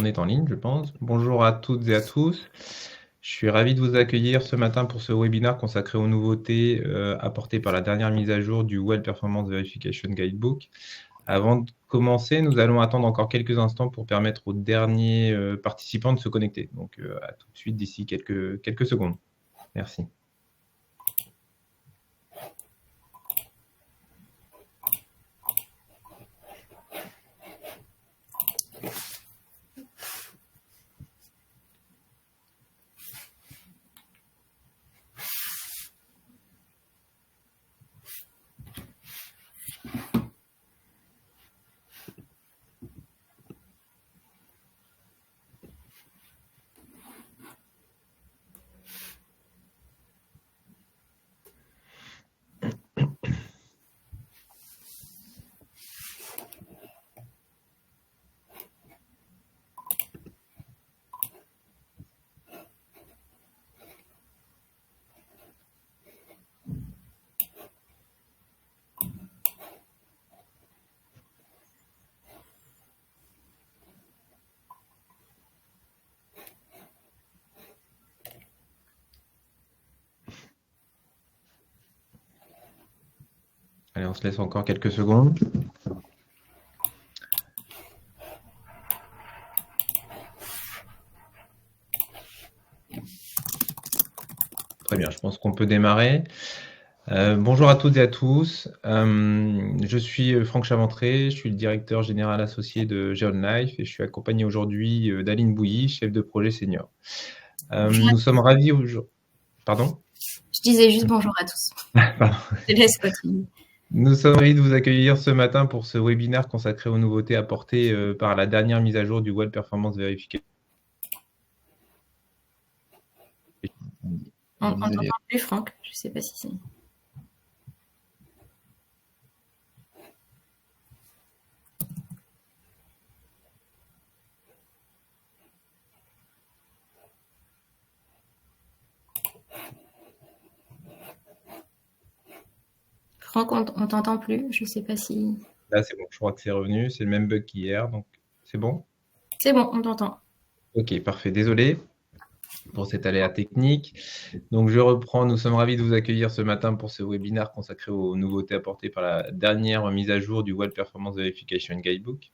On est en ligne, je pense. Bonjour à toutes et à tous. Je suis ravi de vous accueillir ce matin pour ce webinaire consacré aux nouveautés apportées par la dernière mise à jour du Well Performance Verification Guidebook. Avant de commencer, nous allons attendre encore quelques instants pour permettre aux derniers participants de se connecter. Donc, à tout de suite d'ici quelques secondes. Merci. Allez, on se laisse encore quelques secondes. Très bien, je pense qu'on peut démarrer. Bonjour à toutes et à tous. Je suis Franck Chaventré, je suis le directeur général associé de GeonLife et je suis accompagné aujourd'hui d'Aline Bouilly, chef de projet senior. Nous sommes ravis aujourd'hui. Pardon ? Je disais juste bonjour à tous. Je laisse continuer. Nous sommes ravis de vous accueillir ce matin pour ce webinaire consacré aux nouveautés apportées par la dernière mise à jour du Well Performance Verification. On t'entend plus, Franck. Je ne sais pas si c'est... Franck, on t'entend plus. Je ne sais pas si... Là, c'est bon. Je crois que c'est revenu. C'est le même bug qu'hier. Donc, c'est bon ? C'est bon, on t'entend. Ok, parfait. Désolé pour cet aléa technique. Donc, je reprends. Nous sommes ravis de vous accueillir ce matin pour ce webinaire consacré aux nouveautés apportées par la dernière mise à jour du Well Performance Verification Guidebook.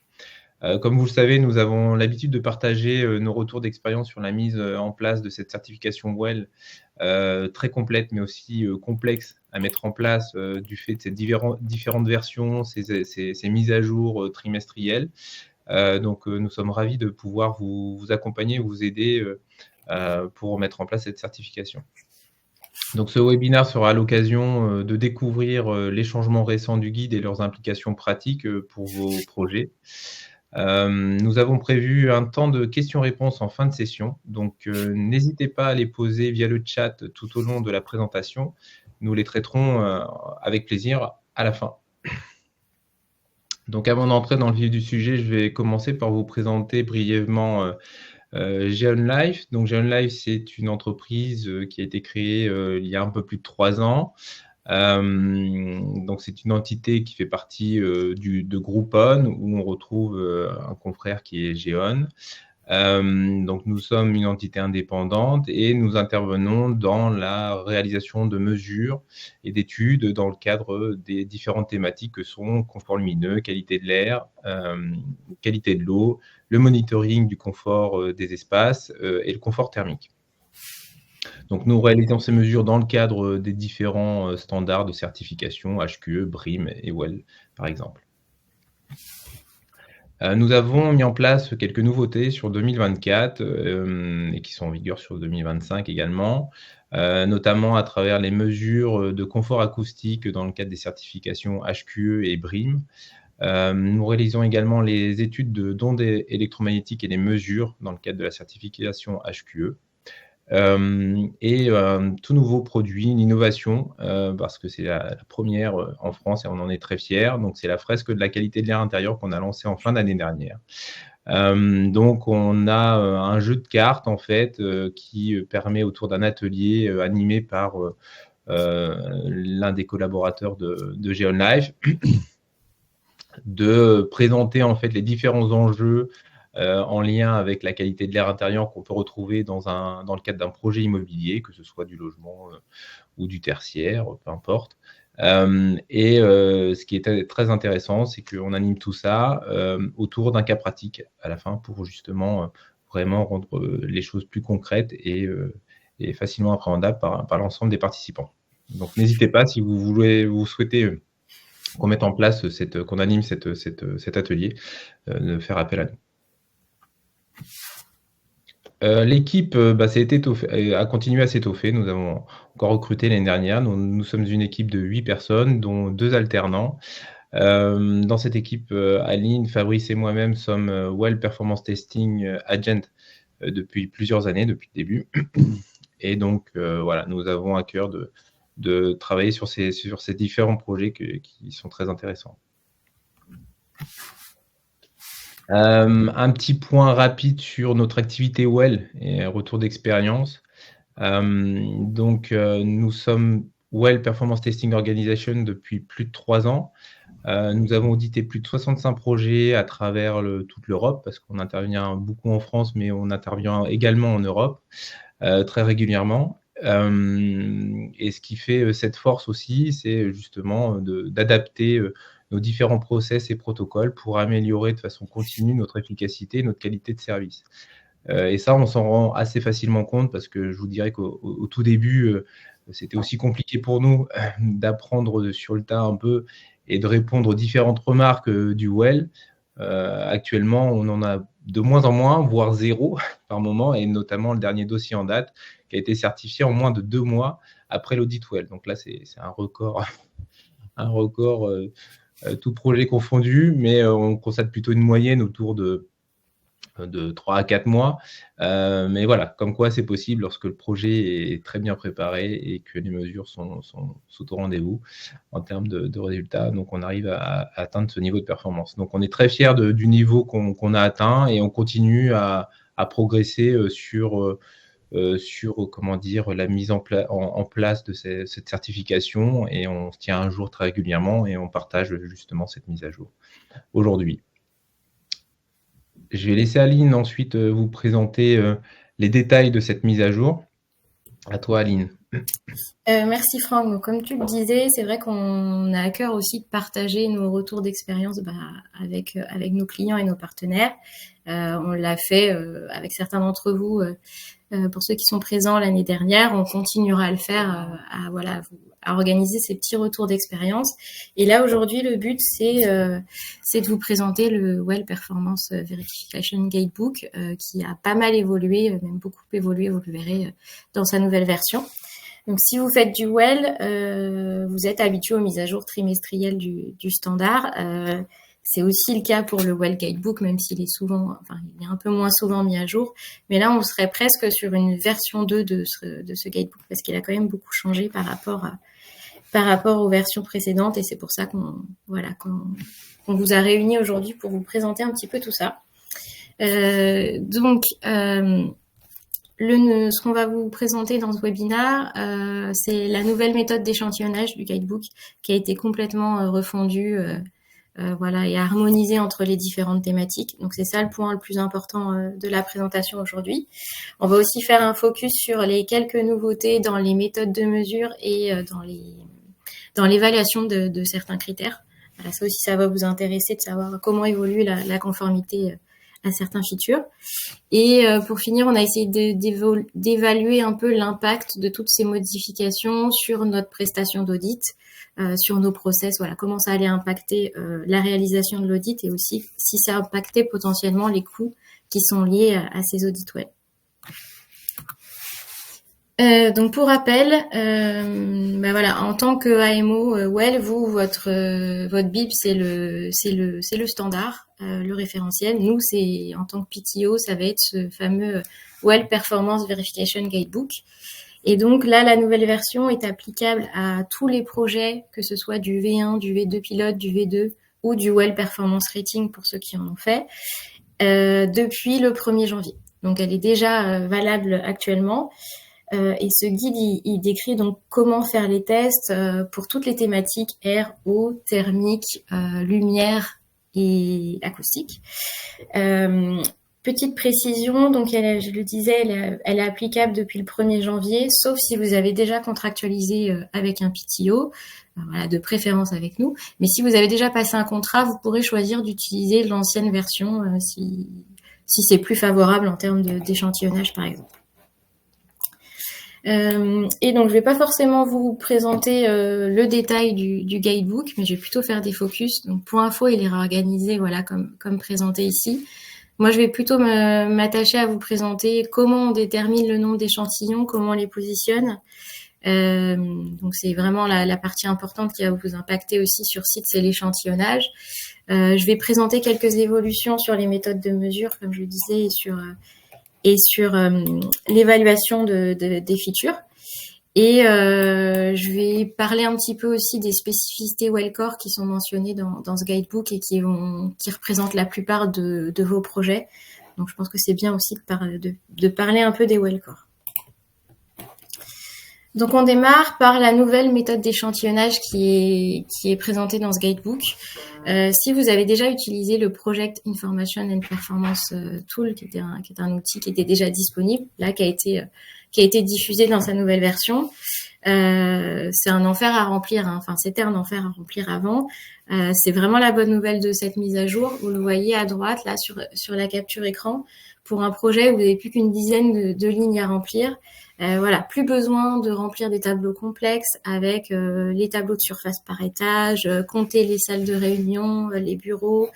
Comme vous le savez, nous avons l'habitude de partager nos retours d'expérience sur la mise en place de cette certification Well, très complète, mais aussi complexe à mettre en place du fait de ces différentes versions, ces mises à jour trimestrielles. Donc, nous sommes ravis de pouvoir vous accompagner, vous aider pour mettre en place cette certification. Donc, ce webinaire sera l'occasion de découvrir les changements récents du guide et leurs implications pratiques pour vos projets. Nous avons prévu un temps de questions-réponses en fin de session, donc n'hésitez pas à les poser via le chat tout au long de la présentation. Nous les traiterons avec plaisir à la fin. Donc, avant d'entrer dans le vif du sujet, je vais commencer par vous présenter brièvement GeonLife. Donc, GeonLife, c'est une entreprise qui a été créée il y a un peu plus de 3 ans. Donc, c'est une entité qui fait partie de Groupon, où on retrouve un confrère qui est Geon. Donc, nous sommes une entité indépendante et nous intervenons dans la réalisation de mesures et d'études dans le cadre des différentes thématiques que sont confort lumineux, qualité de l'air, qualité de l'eau, le monitoring du confort des espaces et le confort thermique. Donc, nous réalisons ces mesures dans le cadre des différents standards de certification HQE, BREEAM et WELL, par exemple. Nous avons mis en place quelques nouveautés sur 2024 et qui sont en vigueur sur 2025 également, notamment à travers les mesures de confort acoustique dans le cadre des certifications HQE et BREEAM. Nous réalisons également les études d'ondes électromagnétiques et les mesures dans le cadre de la certification HQE. Et tout nouveau produit, une innovation, parce que c'est la première en France et on en est très fiers. Donc, c'est la fresque de la qualité de l'air intérieur qu'on a lancée en fin d'année dernière. Donc, on a un jeu de cartes, en fait, qui permet autour d'un atelier animé par l'un des collaborateurs de GeonLife de présenter, en fait, les différents enjeux en lien avec la qualité de l'air intérieur qu'on peut retrouver dans le cadre d'un projet immobilier, que ce soit du logement ou du tertiaire, peu importe. Ce qui est très intéressant, c'est qu'on anime tout ça autour d'un cas pratique à la fin pour justement vraiment rendre les choses plus concrètes et facilement appréhendables par l'ensemble des participants. Donc n'hésitez pas si vous souhaitez qu'on mette en place qu'on anime cet atelier, de faire appel à nous. L'équipe a continué à s'étoffer. Nous avons encore recruté l'année dernière. Nous sommes une équipe de 8 personnes, dont 2 alternants. Dans cette équipe, Aline, Fabrice et moi-même sommes Well Performance Testing Agent depuis plusieurs années, depuis le début. Et donc, voilà, nous avons à cœur de travailler sur ces différents projets qui sont très intéressants. Un petit point rapide sur notre activité Well et retour d'expérience. Nous sommes Well Performance Testing Organization depuis plus de 3 ans. Nous avons audité plus de 65 projets à travers toute l'Europe, parce qu'on intervient beaucoup en France, mais on intervient également en Europe très régulièrement. Et ce qui fait cette force aussi, c'est justement d'adapter nos différents process et protocoles pour améliorer de façon continue notre efficacité, notre qualité de service. Et ça, on s'en rend assez facilement compte parce que je vous dirais qu'au tout début, c'était aussi compliqué pour nous d'apprendre sur le tas un peu et de répondre aux différentes remarques du Well. Actuellement, on en a de moins en moins, voire 0 par moment, et notamment le dernier dossier en date qui a été certifié en moins de 2 mois après l'audit Well. Donc là, c'est un record, tout projet confondu, mais on constate plutôt une moyenne autour de 3 à 4 mois. Mais voilà, comme quoi c'est possible lorsque le projet est très bien préparé et que les mesures sont au rendez-vous en termes de résultats. Donc, on arrive à atteindre ce niveau de performance. Donc, on est très fiers du niveau qu'on a atteint et on continue à progresser sur la mise en place de cette certification, et on se tient à jour très régulièrement et on partage justement cette mise à jour aujourd'hui. Je vais laisser Aline ensuite vous présenter les détails de cette mise à jour. À toi, Aline. Merci Franck. Donc, comme tu le disais, c'est vrai qu'on a à cœur aussi de partager nos retours d'expérience avec nos clients et nos partenaires. On l'a fait avec certains d'entre vous. Pour ceux qui sont présents l'année dernière, on continuera à le faire, à organiser ces petits retours d'expérience. Et là, aujourd'hui, le but, c'est de vous présenter le Well Performance Verification Guidebook, qui a pas mal évolué, même beaucoup évolué, vous le verrez, dans sa nouvelle version. Donc, si vous faites du Well, vous êtes habitué aux mises à jour trimestrielles du standard. C'est aussi le cas pour le Well Guidebook, même s'il est il est un peu moins souvent mis à jour. Mais là, on serait presque sur une version 2 de ce guidebook, parce qu'il a quand même beaucoup changé par rapport aux versions précédentes. Et c'est pour ça qu'on vous a réunis aujourd'hui pour vous présenter un petit peu tout ça. Ce qu'on va vous présenter dans ce webinaire, c'est la nouvelle méthode d'échantillonnage du guidebook qui a été complètement refondue et harmonisée entre les différentes thématiques. Donc, c'est ça le point le plus important de la présentation aujourd'hui. On va aussi faire un focus sur les quelques nouveautés dans les méthodes de mesure et dans l'évaluation de certains critères. Voilà, ça aussi, ça va vous intéresser de savoir comment évolue la conformité à certains features. Et pour finir, on a essayé d'évaluer un peu l'impact de toutes ces modifications sur notre prestation d'audit, sur nos process, comment ça allait impacter la réalisation de l'audit, et aussi si ça impactait potentiellement les coûts qui sont liés à ces audits web. Donc pour rappel, en tant que AMO Well, votre BIP c'est le standard, le référentiel. Nous, c'est en tant que PTO, ça va être ce fameux Well Performance Verification Guidebook. Et donc là, la nouvelle version est applicable à tous les projets, que ce soit du V1, du V2 pilote, du V2 ou du Well Performance Rating pour ceux qui en ont fait, depuis le 1er janvier. Donc elle est déjà valable actuellement. Et ce guide, il décrit donc comment faire les tests pour toutes les thématiques air, eau, thermique, lumière et acoustique. Petite précision, donc je le disais, elle est applicable depuis le 1er janvier, sauf si vous avez déjà contractualisé avec un PTO, voilà, de préférence avec nous. Mais si vous avez déjà passé un contrat, vous pourrez choisir d'utiliser l'ancienne version si c'est plus favorable en termes d'échantillonnage, par exemple. Et donc, je vais pas forcément vous présenter le détail du guidebook, mais je vais plutôt faire des focus. Donc, pour info, il est réorganisé, voilà, comme présenté ici. Moi, je vais plutôt m'attacher à vous présenter comment on détermine le nombre d'échantillons, comment on les positionne. Donc, c'est vraiment la partie importante qui va vous impacter aussi sur site, c'est l'échantillonnage. Je vais présenter quelques évolutions sur les méthodes de mesure, comme je le disais, et sur l'évaluation des features. Et je vais parler un petit peu aussi des spécificités Wellcore qui sont mentionnées dans ce guidebook et qui représentent la plupart de vos projets. Donc, je pense que c'est bien aussi de parler un peu des Wellcore. Donc, on démarre par la nouvelle méthode d'échantillonnage qui est présentée dans ce guidebook. Si vous avez déjà utilisé le Project Information and Performance Tool, qui est un outil qui était déjà disponible, là, qui a été diffusé dans sa nouvelle version, c'est un enfer à remplir, hein. Enfin, c'était un enfer à remplir avant. C'est vraiment la bonne nouvelle de cette mise à jour. Vous le voyez à droite, là, sur la capture écran, pour un projet où vous n'avez plus qu'une dizaine de lignes à remplir. Voilà, plus besoin de remplir des tableaux complexes avec les tableaux de surface par étage, compter les salles de réunion, les bureaux.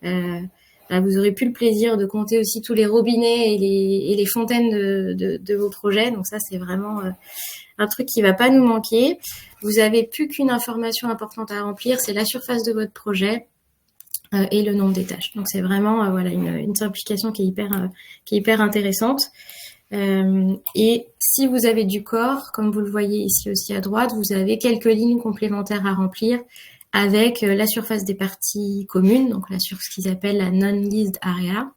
Là, vous aurez plus le plaisir de compter aussi tous les robinets et les fontaines de vos projets. Donc ça, c'est vraiment un truc qui va pas nous manquer. Vous avez plus qu'une information importante à remplir, c'est la surface de votre projet et le nombre d'étages. Donc c'est vraiment voilà une simplification qui est hyper intéressante. Et si vous avez du corps, comme vous le voyez ici aussi à droite, vous avez quelques lignes complémentaires à remplir avec la surface des parties communes, donc sur ce qu'ils appellent la non-leased area.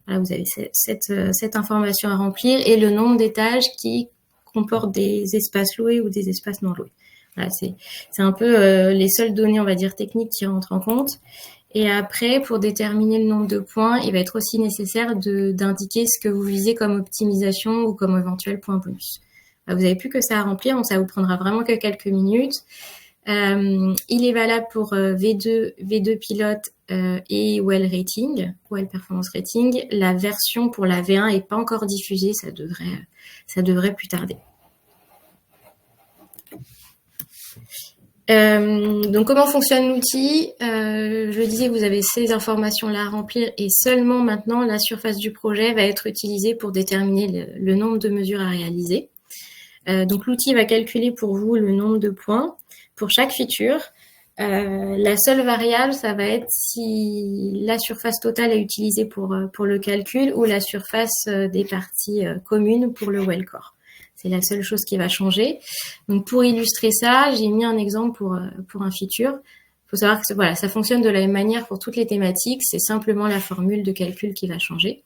Voilà, vous avez cette information à remplir et le nombre d'étages qui comportent des espaces loués ou des espaces non loués. Voilà, c'est un peu les seules données, on va dire, techniques qui rentrent en compte. Et après, pour déterminer le nombre de points, il va être aussi nécessaire d'indiquer ce que vous visez comme optimisation ou comme éventuel point bonus. Vous n'avez plus que ça à remplir, donc ça vous prendra vraiment que quelques minutes. Il est valable pour V2 Pilote et Well Rating, Well Performance Rating. La version pour la V1 n'est pas encore diffusée, ça devrait plus tarder. Donc comment fonctionne l'outil? Je le disais, vous avez ces informations-là à remplir et seulement maintenant la surface du projet va être utilisée pour déterminer le nombre de mesures à réaliser. Donc l'outil va calculer pour vous le nombre de points pour chaque feature. La seule variable, ça va être si la surface totale est utilisée pour le calcul ou la surface des parties communes pour le Wellcore. C'est la seule chose qui va changer. Donc, pour illustrer ça, j'ai mis un exemple pour un feature. Il faut savoir que voilà, ça fonctionne de la même manière pour toutes les thématiques. C'est simplement la formule de calcul qui va changer.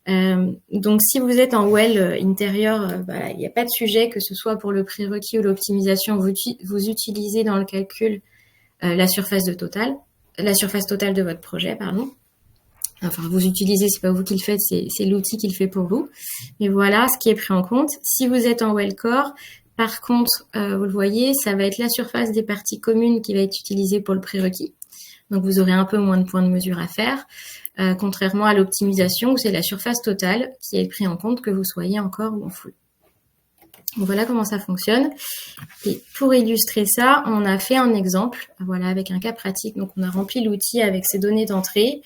Donc, si vous êtes en well intérieur, il n'y a pas de sujet, que ce soit pour le prérequis ou l'optimisation, vous utilisez dans le calcul la surface totale de votre projet, pardon. Enfin, vous utilisez, c'est pas vous qui le faites, c'est l'outil qui le fait pour vous. Mais voilà ce qui est pris en compte. Si vous êtes en Wellcore, par contre, vous le voyez, ça va être la surface des parties communes qui va être utilisée pour le prérequis. Donc, vous aurez un peu moins de points de mesure à faire, contrairement à l'optimisation où c'est la surface totale qui est pris en compte que vous soyez encore ou en full. Donc, voilà comment ça fonctionne. Et pour illustrer ça, on a fait un exemple, voilà, avec un cas pratique. Donc, on a rempli l'outil avec ses données d'entrée.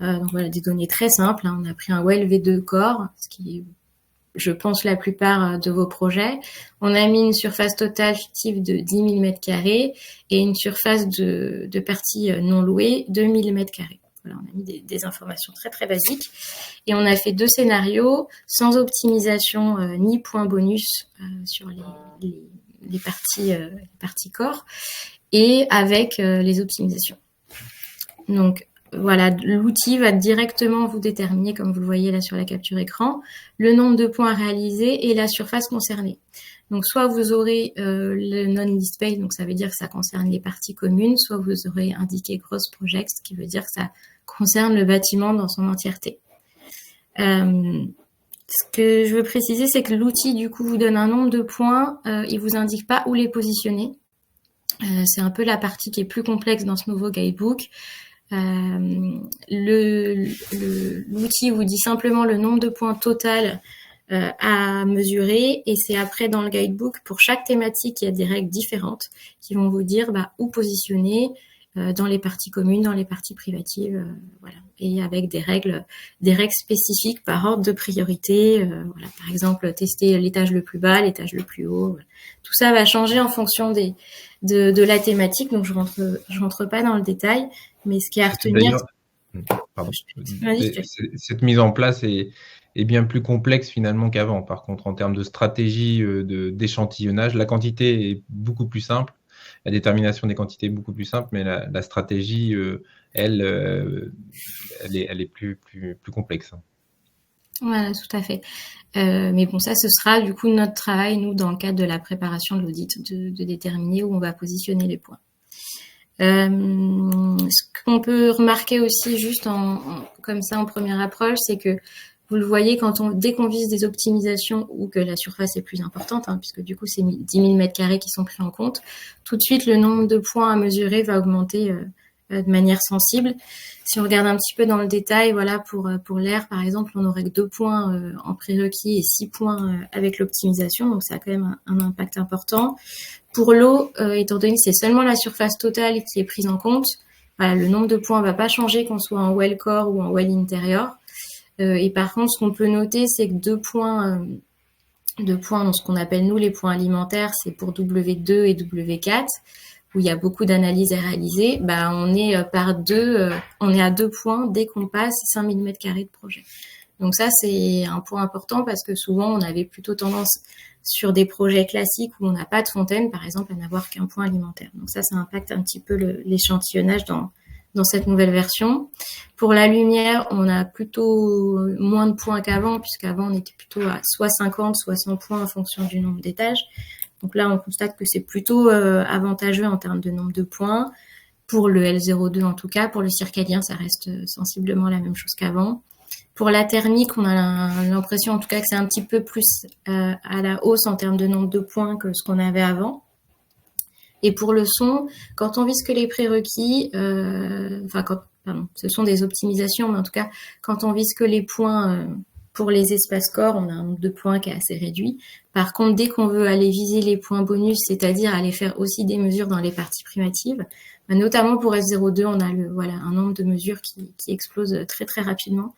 Donc voilà, des données très simples. Hein. On a pris un Well V2 Core, ce qui est, je pense, la plupart de vos projets. On a mis une surface totale fictive de 10 000 m² et une surface de partie non louée de 1 000 m². Voilà, on a mis des informations très très basiques. Et on a fait 2 scénarios sans optimisation ni point bonus sur les parties corps et avec les optimisations. Donc, voilà, l'outil va directement vous déterminer, comme vous le voyez là sur la capture écran, le nombre de points à réaliser et la surface concernée. Donc, soit vous aurez le non-list space, donc ça veut dire que ça concerne les parties communes, soit vous aurez indiqué gross project, ce qui veut dire que ça concerne le bâtiment dans son entièreté. Ce que je veux préciser, c'est que l'outil, du coup, vous donne un nombre de points. Il vous indique pas où les positionner. C'est un peu la partie qui est plus complexe dans ce nouveau guidebook. L'outil vous dit simplement le nombre de points total à mesurer, et c'est après dans le guidebook, pour chaque thématique, il y a des règles différentes qui vont vous dire par positionner dans les parties communes, dans les parties privatives, voilà, et avec des règles spécifiques par ordre de priorité, voilà, par exemple tester l'étage le plus bas, l'étage le plus haut, voilà. Tout ça va changer en fonction de la thématique, donc je rentre pas dans le détail, mais ce qui est à retenir, pardon, cette mise en place est bien plus complexe finalement qu'avant. Par contre, en termes de stratégie d'échantillonnage, la quantité est beaucoup plus simple, la détermination des quantités est beaucoup plus simple, mais la stratégie, elle est plus complexe. Voilà, tout à fait. Mais bon, ça, ce sera du coup notre travail, nous, dans le cadre de la préparation de l'audit, de déterminer où on va positionner les points. Ce qu'on peut remarquer aussi juste comme ça en première approche, c'est que vous le voyez dès qu'on vise des optimisations ou que la surface est plus importante, puisque du coup c'est 10 000 m² qui sont pris en compte, tout de suite le nombre de points à mesurer va augmenter de manière sensible. Si on regarde un petit peu dans le détail, voilà, pour l'air par exemple, on aurait que 2 points en prérequis et 6 points avec l'optimisation, donc ça a quand même un impact important. Pour l'eau, étant donné que c'est seulement la surface totale qui est prise en compte, voilà, le nombre de points va pas changer qu'on soit en well core ou en well intérieur. Et par contre, ce qu'on peut noter, c'est que 2 points dans ce qu'on appelle nous les points alimentaires, c'est pour W2 et W4, où il y a beaucoup d'analyses à réaliser. On est on est à 2 points dès qu'on passe 5000 m² de projet. Donc ça, c'est un point important parce que souvent, on avait plutôt tendance sur des projets classiques où on n'a pas de fontaine, par exemple, à n'avoir qu'un point alimentaire. Donc ça impacte un petit peu l'échantillonnage dans cette nouvelle version. Pour la lumière, on a plutôt moins de points qu'avant, puisqu'avant, on était plutôt à soit 50, soit 100 points en fonction du nombre d'étages. Donc là, on constate que c'est plutôt avantageux en termes de nombre de points. Pour le L02 en tout cas, pour le circadien, ça reste sensiblement la même chose qu'avant. Pour la thermique, on a l'impression en tout cas que c'est un petit peu plus à la hausse en termes de nombre de points que ce qu'on avait avant. Et pour le son, quand on vise que les prérequis, ce sont des optimisations, mais en tout cas, quand on vise que les points pour les espaces corps, on a un nombre de points qui est assez réduit. Par contre, dès qu'on veut aller viser les points bonus, c'est-à-dire aller faire aussi des mesures dans les parties primitives, notamment pour S02, on a un nombre de mesures qui explose très très rapidement.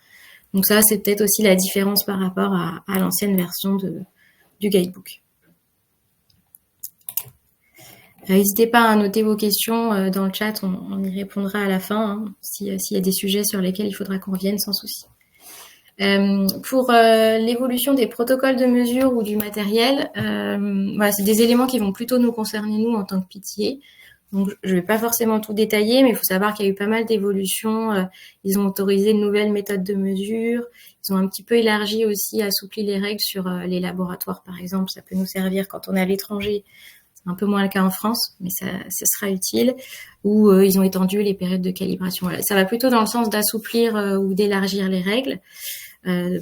Donc ça, c'est peut-être aussi la différence par rapport à l'ancienne version du guidebook. N'hésitez pas à noter vos questions dans le chat, on y répondra à la fin, s'il y a des sujets sur lesquels il faudra qu'on revienne sans souci. Pour l'évolution des protocoles de mesure ou du matériel, c'est des éléments qui vont plutôt nous concerner, nous, en tant que PTA. Donc, je vais pas forcément tout détailler, mais il faut savoir qu'il y a eu pas mal d'évolutions. Ils ont autorisé de nouvelles méthodes de mesure. Ils ont un petit peu élargi aussi, assoupli les règles sur les laboratoires, par exemple. Ça peut nous servir quand on est à l'étranger. C'est un peu moins le cas en France, mais ça sera utile. Ou ils ont étendu les périodes de calibration. Voilà. Ça va plutôt dans le sens d'assouplir ou d'élargir les règles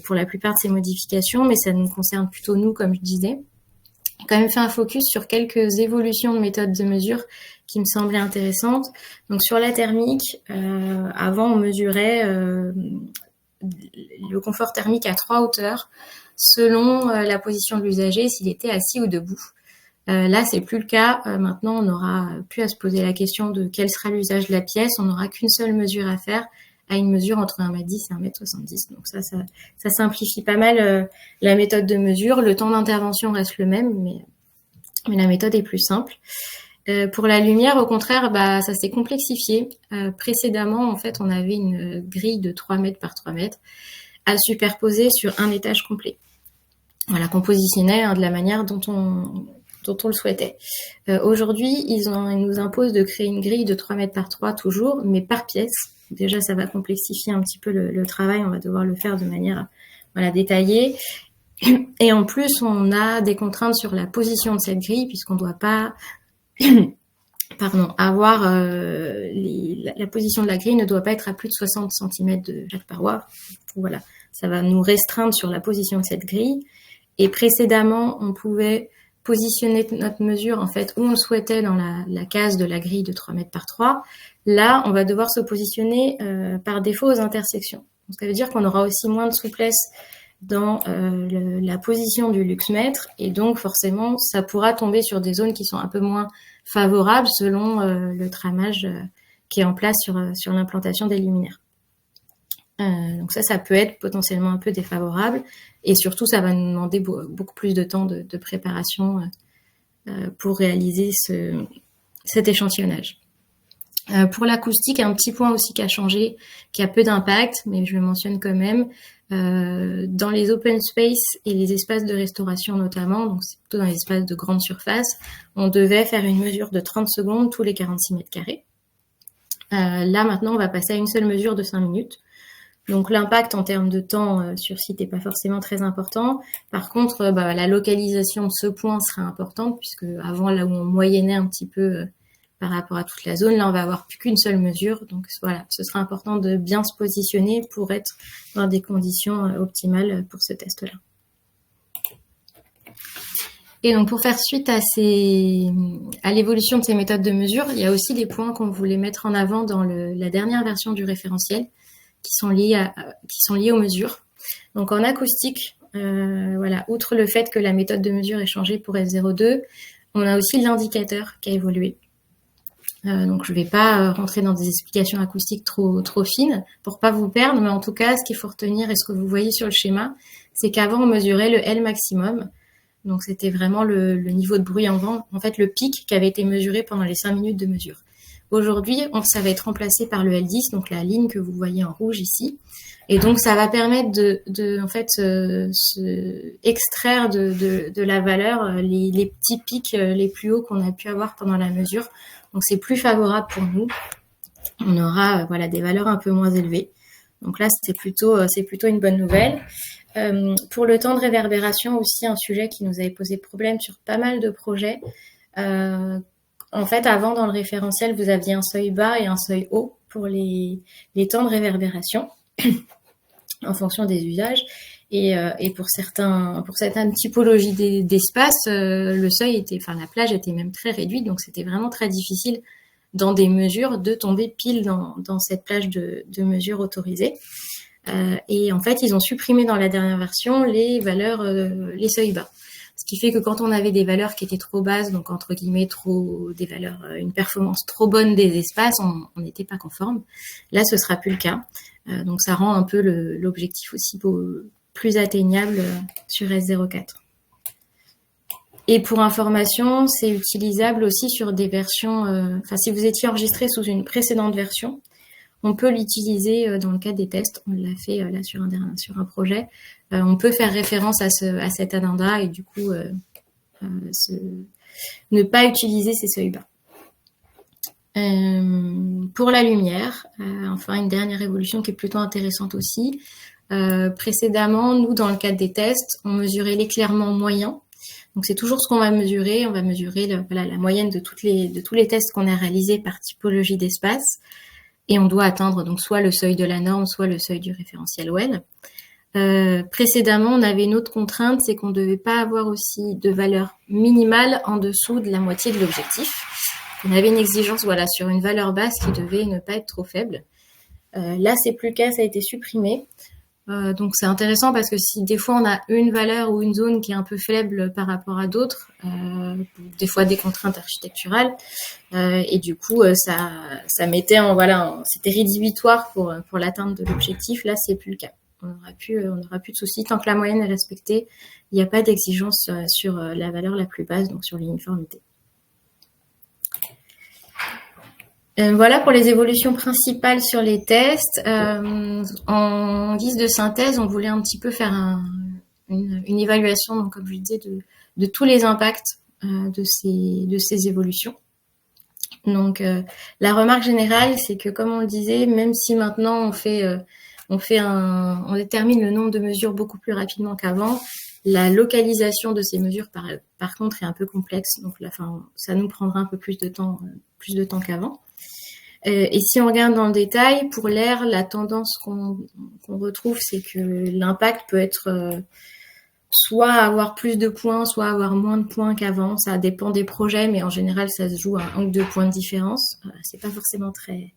pour la plupart de ces modifications, mais ça nous concerne plutôt nous, comme je disais. J'ai quand même fait un focus sur quelques évolutions de méthodes de mesure qui me semblaient intéressantes. Donc sur la thermique, avant on mesurait le confort thermique à 3 hauteurs selon la position de l'usager, s'il était assis ou debout. Là, c'est plus le cas. Maintenant, on n'aura plus à se poser la question de quel sera l'usage de la pièce. On n'aura qu'une seule mesure à faire, à une mesure entre 1,10 m et 1,70 m. Donc ça simplifie pas mal la méthode de mesure. Le temps d'intervention reste le même, mais la méthode est plus simple. Pour la lumière, au contraire, ça s'est complexifié. Précédemment, en fait, on avait une grille de 3 mètres par 3 mètres à superposer sur un étage complet. Voilà, qu'on positionnait de la manière dont on le souhaitait. Aujourd'hui, ils nous imposent de créer une grille de 3 mètres par 3 toujours, mais par pièce. Déjà, ça va complexifier un petit peu le travail. On va devoir le faire de manière détaillée. Et en plus, on a des contraintes sur la position de cette grille, puisqu'on ne doit pas avoir la position de la grille ne doit pas être à plus de 60 cm de chaque paroi. Voilà, ça va nous restreindre sur la position de cette grille. Et précédemment, on pouvait positionner notre mesure en fait où on le souhaitait dans la case de la grille de 3 mètres par 3. Là, on va devoir se positionner par défaut aux intersections. Donc, ça veut dire qu'on aura aussi moins de souplesse dans la position du luxmètre, et donc forcément, ça pourra tomber sur des zones qui sont un peu moins favorables selon le tramage qui est en place sur l'implantation des luminaires. Donc ça peut être potentiellement un peu défavorable, et surtout ça va nous demander beaucoup plus de temps de préparation pour réaliser cet échantillonnage. Pour l'acoustique, un petit point aussi qui a changé, qui a peu d'impact, mais je le mentionne quand même, dans les open space et les espaces de restauration notamment, donc c'est plutôt dans les espaces de grande surface, on devait faire une mesure de 30 secondes tous les 46 mètres carrés. Là maintenant on va passer à une seule mesure de 5 minutes. Donc l'impact en termes de temps sur site n'est pas forcément très important. Par contre, la localisation de ce point sera importante, puisque avant, là où on moyennait un petit peu par rapport à toute la zone, là on va avoir plus qu'une seule mesure. Donc voilà, ce sera important de bien se positionner pour être dans des conditions optimales pour ce test-là. Et donc pour faire suite à l'évolution de ces méthodes de mesure, il y a aussi des points qu'on voulait mettre en avant dans la dernière version du référentiel, qui sont liés aux mesures. Donc en acoustique, outre le fait que la méthode de mesure est changée pour S02, on a aussi l'indicateur qui a évolué. Donc je ne vais pas rentrer dans des explications acoustiques trop fines pour pas vous perdre, mais en tout cas, ce qu'il faut retenir et ce que vous voyez sur le schéma, c'est qu'avant on mesurait le L maximum. Donc c'était vraiment le niveau de bruit en vent, en fait le pic qui avait été mesuré pendant les 5 minutes de mesure. Aujourd'hui, ça va être remplacé par le L10, donc la ligne que vous voyez en rouge ici. Et donc, ça va permettre extraire de la valeur les petits pics les plus hauts qu'on a pu avoir pendant la mesure. Donc, c'est plus favorable pour nous. On aura des valeurs un peu moins élevées. Donc là, c'est plutôt une bonne nouvelle. Pour le temps de réverbération, aussi un sujet qui nous avait posé problème sur pas mal de projets. En fait, avant, dans le référentiel, vous aviez un seuil bas et un seuil haut pour les temps de réverbération en fonction des usages. Et pour certaines typologies d'espace, le seuil la plage était même très réduite, donc c'était vraiment très difficile dans des mesures de tomber pile dans cette plage de mesure autorisée. Et en fait, ils ont supprimé dans la dernière version les valeurs, les seuils bas. Ce qui fait que quand on avait des valeurs qui étaient trop basses, donc entre guillemets une performance trop bonne des espaces, on n'était pas conforme. Là, ce sera plus le cas. Donc ça rend un peu l'objectif aussi plus atteignable sur S04. Et pour information, c'est utilisable aussi sur des versions. Si vous étiez enregistré sous une précédente version, on peut l'utiliser dans le cadre des tests. On l'a fait là sur un projet. On peut faire référence à cet addenda et du coup ne pas utiliser ces seuils bas. Pour la lumière, enfin une dernière évolution qui est plutôt intéressante aussi. Précédemment, nous dans le cadre des tests, on mesurait l'éclairement moyen. Donc c'est toujours ce qu'on va mesurer. On va mesurer la moyenne de tous les tests qu'on a réalisés par typologie d'espace. Et on doit atteindre donc soit le seuil de la norme, soit le seuil du référentiel OEL. Précédemment, on avait une autre contrainte, c'est qu'on ne devait pas avoir aussi de valeur minimale en dessous de la moitié de l'objectif. On avait une exigence sur une valeur basse qui devait ne pas être trop faible. Là, c'est plus le cas, ça a été supprimé. Donc c'est intéressant parce que si des fois on a une valeur ou une zone qui est un peu faible par rapport à d'autres, des fois des contraintes architecturales, et du coup ça mettait c'était rédhibitoire pour l'atteinte de l'objectif. Là c'est plus le cas. On n'aura plus de soucis tant que la moyenne est respectée. Il n'y a pas d'exigence sur la valeur la plus basse, donc sur l'uniformité. Voilà pour les évolutions principales sur les tests. En guise de synthèse, on voulait un petit peu faire une évaluation, donc comme je le disais, de tous les impacts de ces évolutions. Donc la remarque générale, c'est que comme on le disait, même si maintenant on détermine le nombre de mesures beaucoup plus rapidement qu'avant, la localisation de ces mesures par contre est un peu complexe. Donc ça nous prendra un peu plus de temps qu'avant. Et si on regarde dans le détail, pour l'air, la tendance qu'on retrouve, c'est que l'impact peut être soit avoir plus de points, soit avoir moins de points qu'avant. Ça dépend des projets, mais en général, ça se joue à 1 ou 2 points de différence. C'est pas forcément très,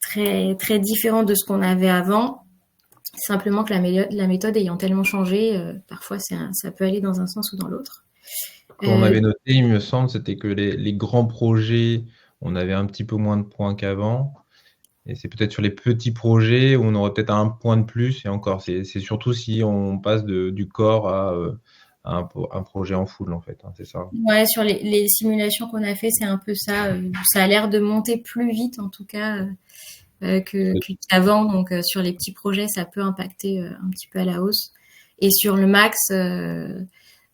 très, très différent de ce qu'on avait avant. Simplement que la méthode ayant tellement changé, parfois ça peut aller dans un sens ou dans l'autre. Quand on avait noté, il me semble, c'était que les grands projets, on avait un petit peu moins de points qu'avant. Et c'est peut-être sur les petits projets où on aurait peut-être 1 point de plus. Et encore, c'est surtout si on passe du corps à un projet en full, en fait. Hein, c'est ça. Ouais, sur les simulations qu'on a fait, c'est un peu ça. Ça a l'air de monter plus vite, en tout cas, qu'avant. Donc, sur les petits projets, ça peut impacter un petit peu à la hausse. Et sur le max,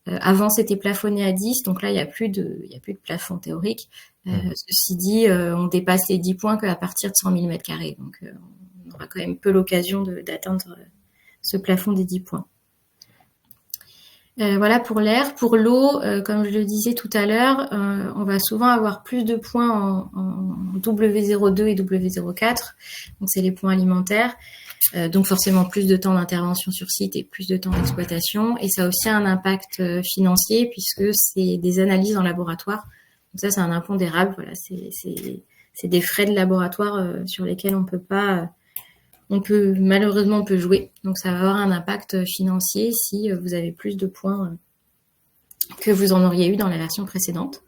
avant, c'était plafonné à 10. Donc là, il y a plus de plafond théorique. Ceci dit, on dépasse les 10 points qu'à partir de 100 000 m². Donc, on aura quand même peu l'occasion d'atteindre ce plafond des 10 points. Voilà pour l'air. Pour l'eau, comme je le disais tout à l'heure, on va souvent avoir plus de points en W02 et W04. Donc, c'est les points alimentaires. Donc, forcément, plus de temps d'intervention sur site et plus de temps d'exploitation. Et ça a aussi un impact financier puisque c'est des analyses en laboratoire. Donc, ça, c'est un impondérable. Voilà, c'est des frais de laboratoire sur lesquels on peut malheureusement jouer. Donc, ça va avoir un impact financier si vous avez plus de points que vous en auriez eu dans la version précédente.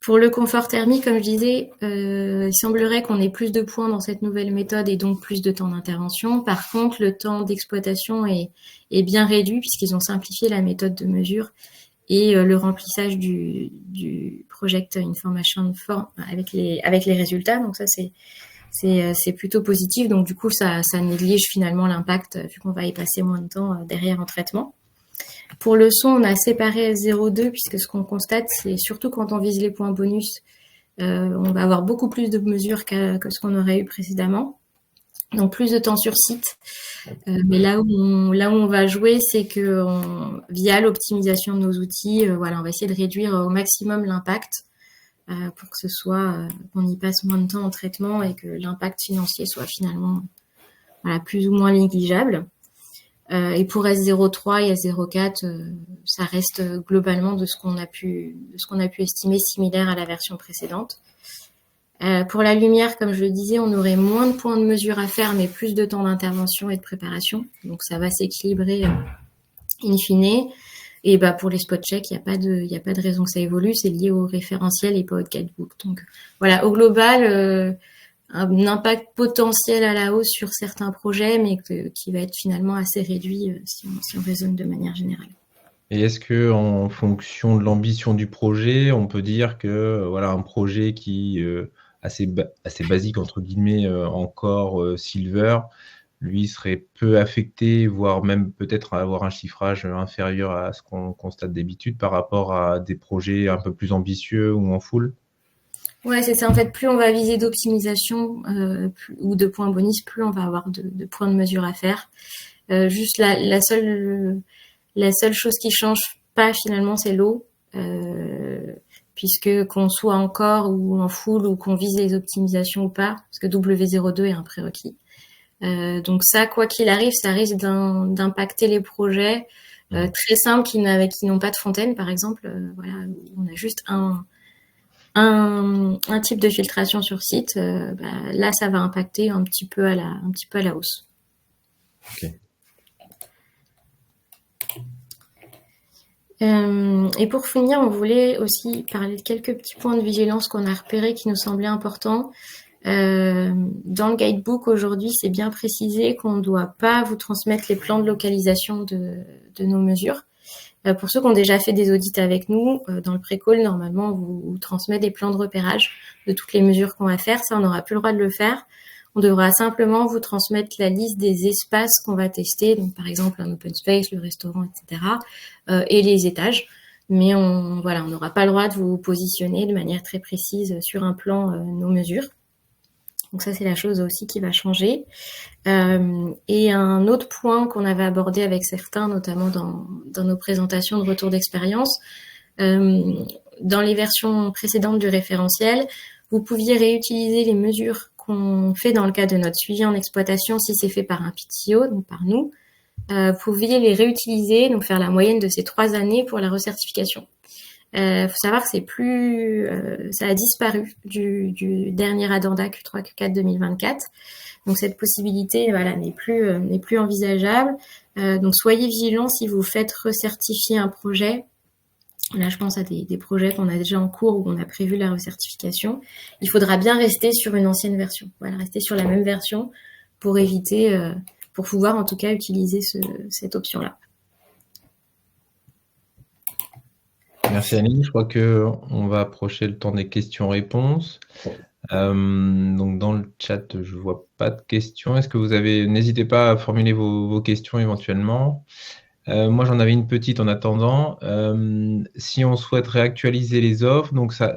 Pour le confort thermique, comme je disais, il semblerait qu'on ait plus de points dans cette nouvelle méthode et donc plus de temps d'intervention. Par contre, le temps d'exploitation est bien réduit puisqu'ils ont simplifié la méthode de mesure et le remplissage du Project Information Form avec les résultats. Donc ça, c'est plutôt positif. Donc du coup, ça néglige finalement l'impact vu qu'on va y passer moins de temps derrière en traitement. Pour le son, on a séparé F02 puisque ce qu'on constate, c'est surtout quand on vise les points bonus, on va avoir beaucoup plus de mesures que ce qu'on aurait eu précédemment. Donc plus de temps sur site. Mais là où on va jouer, c'est que via l'optimisation de nos outils, on va essayer de réduire au maximum l'impact pour que ce soit qu'on y passe moins de temps en traitement et que l'impact financier soit finalement plus ou moins négligeable. Et pour S03 et S04, ça reste globalement de ce qu'on a pu estimer similaire à la version précédente. Pour la lumière, comme je le disais, on aurait moins de points de mesure à faire, mais plus de temps d'intervention et de préparation. Donc ça va s'équilibrer in fine. Et pour les spot checks, il n'y a pas de raison que ça évolue. C'est lié au référentiel et pas au guidebook. Donc voilà, au global, un impact potentiel à la hausse sur certains projets, mais qui va être finalement assez réduit si on raisonne de manière générale. Et est-ce que en fonction de l'ambition du projet, on peut dire que un projet qui assez basique entre guillemets encore Silver, lui serait peu affecté, voire même peut-être avoir un chiffrage inférieur à ce qu'on constate d'habitude par rapport à des projets un peu plus ambitieux ou en full? Ouais, c'est ça. En fait, plus on va viser d'optimisation ou de points bonus, plus on va avoir de points de mesure à faire. Juste la seule chose qui change pas finalement, c'est l'eau, puisque qu'on soit en corps ou en full ou qu'on vise les optimisations ou pas, parce que W02 est un prérequis. Donc ça, quoi qu'il arrive, ça risque d'impacter les projets très simples qui n'ont pas de fontaine, par exemple. On a juste un type de filtration sur site. Là, ça va impacter un petit peu à la hausse. Okay. Et pour finir, on voulait aussi parler de quelques petits points de vigilance qu'on a repérés qui nous semblaient importants. Dans le guidebook aujourd'hui, c'est bien précisé qu'on ne doit pas vous transmettre les plans de localisation de nos mesures. Pour ceux qui ont déjà fait des audits avec nous, dans le pré-call, normalement, on vous transmet des plans de repérage de toutes les mesures qu'on va faire. Ça, on n'aura plus le droit de le faire. On devra simplement vous transmettre la liste des espaces qu'on va tester, donc par exemple un open space, le restaurant, etc., et les étages. Mais on n'aura pas le droit de vous positionner de manière très précise sur un plan nos mesures. Donc ça, c'est la chose aussi qui va changer. Et un autre point qu'on avait abordé avec certains, notamment dans nos présentations de retour d'expérience, dans les versions précédentes du référentiel, vous pouviez réutiliser les mesures qu'on fait dans le cadre de notre suivi en exploitation si c'est fait par un PTO, donc par nous. Vous pouviez les réutiliser, donc faire la moyenne de ces 3 années pour la recertification. Faut savoir que c'est plus, ça a disparu du dernier addenda Q3 Q4 2024. Donc cette possibilité, voilà, n'est plus envisageable. Donc soyez vigilants si vous faites recertifier un projet. Là, je pense à des projets qu'on a déjà en cours où on a prévu la recertification. Il faudra bien rester sur une ancienne version. Voilà, rester sur la même version pour éviter, pour pouvoir en tout cas utiliser cette option-là. Merci Annie. Je crois qu'on va approcher le temps des questions-réponses. Donc dans le chat, je vois pas de questions. Est-ce que vous avez... N'hésitez pas à formuler vos questions éventuellement. Moi, j'en avais une petite en attendant. Si on souhaite réactualiser les offres, donc c'est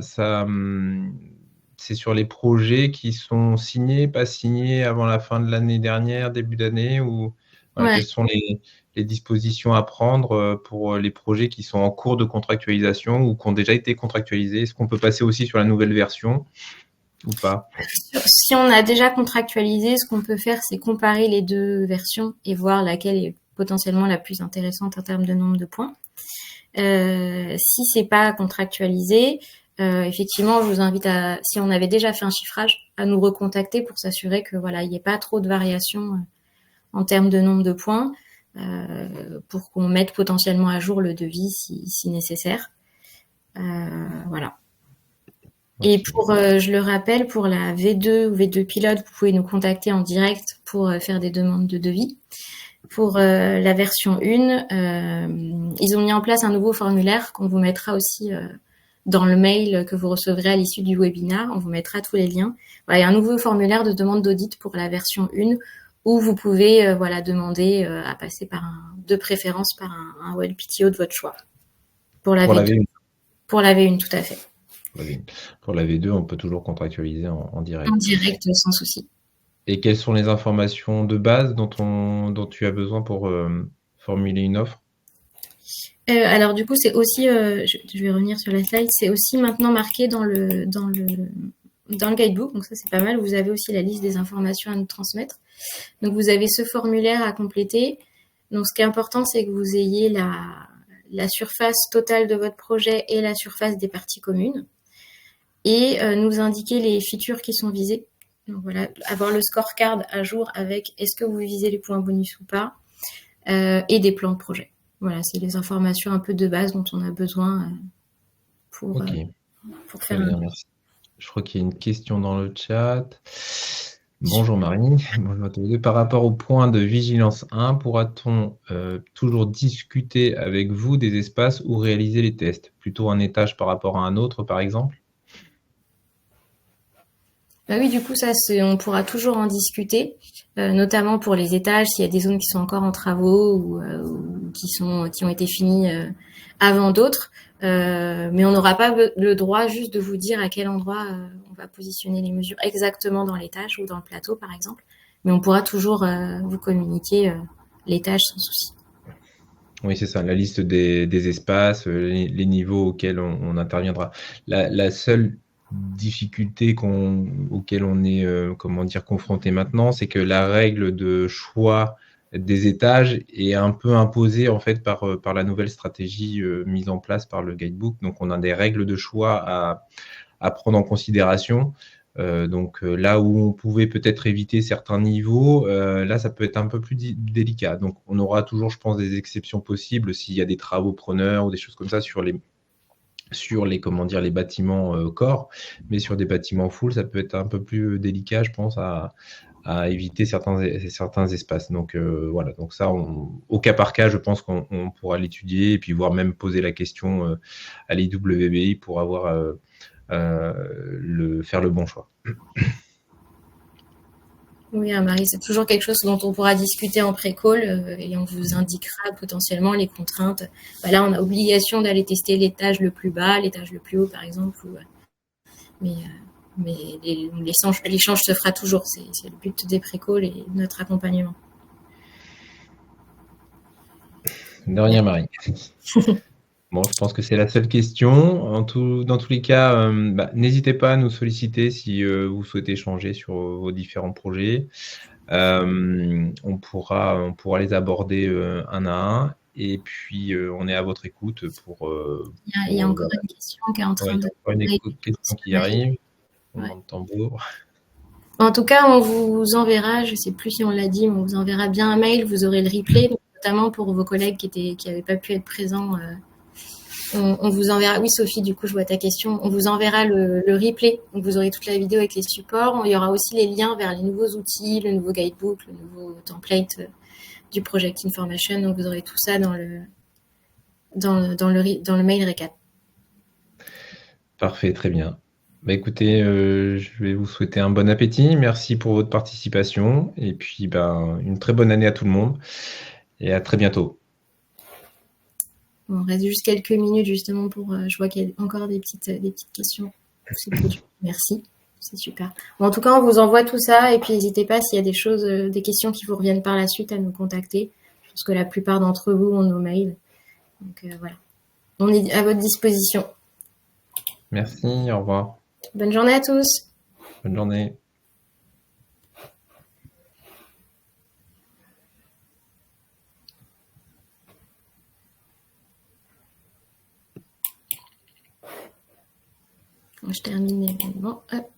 sur les projets qui sont signés, pas signés avant la fin de l'année dernière, début d'année, ou voilà, Ouais. quelles sont les dispositions à prendre pour les projets qui sont en cours de contractualisation ou qui ont déjà été contractualisés? Est-ce qu'on peut passer aussi sur la nouvelle version ou pas? Si on a déjà contractualisé, ce qu'on peut faire, c'est comparer les deux versions et voir laquelle est potentiellement la plus intéressante en termes de nombre de points. Si c'est pas contractualisé, effectivement, je vous invite à, si on avait déjà fait un chiffrage, à nous recontacter pour s'assurer que voilà, il n'y ait pas trop de variations en termes de nombre de points, pour qu'on mette potentiellement à jour le devis si nécessaire. Voilà. Et pour, je le rappelle, pour la V2 ou V2 pilote, vous pouvez nous contacter en direct pour faire des demandes de devis. Pour la version 1, ils ont mis en place un nouveau formulaire qu'on vous mettra aussi dans le mail que vous recevrez à l'issue du webinaire. On vous mettra tous les liens. Voilà, il y a un nouveau formulaire de demande d'audit pour la version 1 où vous pouvez voilà, demander à passer par de préférence par un well PTO de votre choix. Pour la V2. Pour la V1, tout à fait. Pour la V2, on peut toujours contractualiser en direct. En direct, sans souci. Et quelles sont les informations de base dont tu as besoin pour formuler une offre? Alors du coup, c'est aussi, je vais revenir sur la slide, c'est aussi maintenant marqué dans le guidebook, donc ça c'est pas mal. Vous avez aussi la liste des informations à nous transmettre. Donc vous avez ce formulaire à compléter. Donc ce qui est important, c'est que vous ayez la surface totale de votre projet et la surface des parties communes. Et nous indiquer les features qui sont visées. Donc voilà, avoir le scorecard à jour avec est-ce que vous visez les points bonus ou pas, et des plans de projet. Voilà, c'est les informations un peu de base dont on a besoin pour faire bien, merci. Je crois qu'il y a une question dans le chat. Bonjour Marie. Bonjour à tous les deux. Par rapport au point de vigilance 1, pourra-t-on toujours discuter avec vous des espaces où réaliser les tests? Plutôt un étage par rapport à un autre, par exemple? Bah oui, du coup, ça, on pourra toujours en discuter, notamment pour les étages, s'il y a des zones qui sont encore en travaux ou qui ont été finies avant d'autres. Mais on n'aura pas le droit juste de vous dire à quel endroit on va positionner les mesures exactement dans l'étage ou dans le plateau, par exemple. Mais on pourra toujours vous communiquer l'étage sans souci. Oui, c'est ça, la liste des espaces, les niveaux auxquels on interviendra. La seule difficulté auquel on est confronté maintenant, c'est que la règle de choix des étages est un peu imposée en fait par la nouvelle stratégie mise en place par le guidebook. Donc on a des règles de choix à prendre en considération. Donc là où on pouvait peut-être éviter certains niveaux, là ça peut être un peu plus délicat. Donc on aura toujours, je pense, des exceptions possibles s'il y a des travaux preneurs ou des choses comme ça sur les bâtiments corps, mais sur des bâtiments full, ça peut être un peu plus délicat, je pense, à éviter certains espaces. Donc voilà, donc ça, au cas par cas, je pense qu'on pourra l'étudier et puis voire même poser la question à l'IWBI pour avoir faire le bon choix. Oui, Marie, c'est toujours quelque chose dont on pourra discuter en pré-call et on vous indiquera potentiellement les contraintes. Bah là, on a obligation d'aller tester l'étage le plus bas, l'étage le plus haut, par exemple. Mais l'échange se fera toujours. C'est le but des pré-calls et notre accompagnement. De rien, Marie. Bon, je pense que c'est la seule question. Dans tous les cas, n'hésitez pas à nous solliciter si, vous souhaitez échanger sur, vos différents projets. On pourra les aborder, un à un et puis, on est à votre écoute Il y a encore voilà. une question qui est en Ouais, train il y a de encore une arriver question sur qui le mail. arrive. Ouais. Roulement de tambour. En tout cas, on vous enverra, je ne sais plus si on l'a dit, mais on vous enverra bien un mail, vous aurez le replay, notamment pour vos collègues qui n'avaient pas pu être présents. On vous enverra, oui Sophie, du coup je vois ta question, on vous enverra le replay, donc vous aurez toute la vidéo avec les supports, il y aura aussi les liens vers les nouveaux outils, le nouveau guidebook, le nouveau template du Project Information, donc vous aurez tout ça dans le mail récap. Parfait, très bien. Bah, écoutez, je vais vous souhaiter un bon appétit. Merci pour votre participation et puis, ben, une très bonne année à tout le monde et à très bientôt. On reste juste quelques minutes justement pour, je vois qu'il y a encore des petites questions. C'est cool. Merci. C'est super. Bon, en tout cas, on vous envoie tout ça et puis n'hésitez pas s'il y a des choses, des questions qui vous reviennent par la suite à nous contacter. Je pense que la plupart d'entre vous ont nos mails. Donc voilà. On est à votre disposition. Merci, au revoir. Bonne journée à tous. Bonne journée. Je termine également. Hop.